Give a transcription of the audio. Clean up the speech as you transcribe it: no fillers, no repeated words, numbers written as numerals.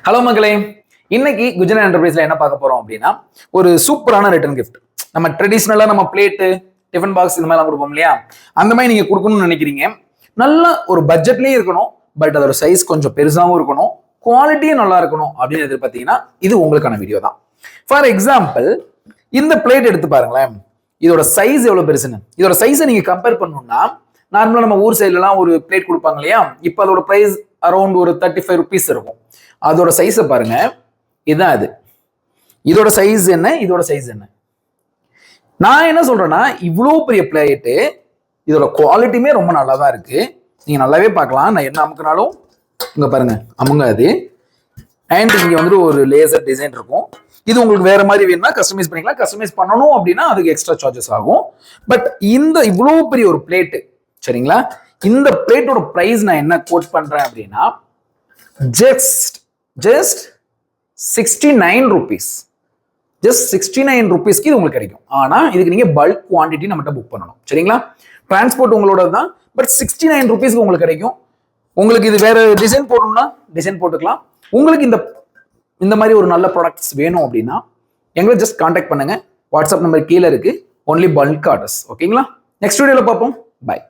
Hello மக்களே, இன்னைக்கு குஜராத் என்டர்பிரைஸ்ல என்ன பார்க்க போறோம் அப்படின்னா ஒரு சூப்பரான ரிட்டர்ன் கிஃப்ட். நம்ம ட்ரெடிஷ்னலா நம்ம பிளேட்டு, டிஃபன் பாக்ஸ் இந்த மாதிரிலாம் கொடுப்போம் இல்லையா, அந்த மாதிரி நீங்க கொடுக்கணும்னு நினைக்கிறீங்க. நல்ல ஒரு பட்ஜெட்லயும் இருக்கணும், பட் அதோட சைஸ் கொஞ்சம் பெருசாகவும் இருக்கணும், குவாலிட்டியும் நல்லா இருக்கணும் அப்படின்னு எதிர்பார்த்தீங்கன்னா இது உங்களுக்கான வீடியோ தான். ஃபார் எக்ஸாம்பிள், இந்த பிளேட் எடுத்து பாருங்களேன், இதோட சைஸ் எவ்வளவு பெருசுன்னு. இதோட சைஸை நீங்க கம்பேர் பண்ணணும்னா, நார்மலா நம்ம ஊர் சைட்லாம் ஒரு பிளேட் கொடுப்பாங்க இல்லையா, இப்போ அதோட பிரைஸ் அரௌண்ட் ஒரு 35 rupees இருக்கும். அதோட சைஸை பாருங்க, இதுதான் அது. இதோட சைஸ் என்ன, இதோட சைஸ் என்ன. நான் என்ன சொல்றேன்னா, இவ்வளோ பெரிய பிளேட்டு, இதோட குவாலிட்டியுமே ரொம்ப நல்லா தான் இருக்கு. நீங்க நல்லாவே பார்க்கலாம். நான் என்ன அமுக்குனாலும் இங்க பாருங்க அமுங்காது. அண்ட் இங்க வந்துட்டு ஒரு லேசர் டிசைன் இருக்கும். இது உங்களுக்கு வேற மாதிரி வேணும்னா கஸ்டமைஸ் பண்ணிக்கலாம். கஸ்டமைஸ் பண்ணணும் அப்படின்னா அதுக்கு எக்ஸ்ட்ரா சார்ஜஸ் ஆகும். பட் இந்த இவ்வளோ பெரிய ஒரு பிளேட்டு, சரிங்களா, இந்த பிளேட்டோட பிரைஸ் நான் என்ன கோட் பண்றேன் அப்படின்னா ஜஸ்ட் 69 rupees. ஜஸ்ட் 69 rupeesக்கு இது உங்களுக்கு கிடைக்கும். ஆனா இதுக்கு நீங்க பல்க் குவான்டிட்டி நம்மகிட்ட புக் பண்ணணும், சரிங்களா. டிரான்ஸ்போர்ட் உங்களோட தான், பட் 69 rupeesக்கு உங்களுக்கு கிடைக்கும். உங்களுக்கு இது வேற டிசைன் போடணும்னா டிசைன் போட்டுக்கலாம். உங்களுக்கு இந்த மாதிரி ஒரு நல்ல ப்ராடக்ட்ஸ் வேணும் அப்படின்னா எங்களை ஜஸ்ட் கான்டாக்ட் பண்ணுங்க. வாட்ஸ்அப் நம்பர் கீழே இருக்கு. ஒன்லி பல்க் ஆர்டர்ஸ், ஓகேங்களா. நெக்ஸ்ட் வீடியோல பார்ப்போம். பை.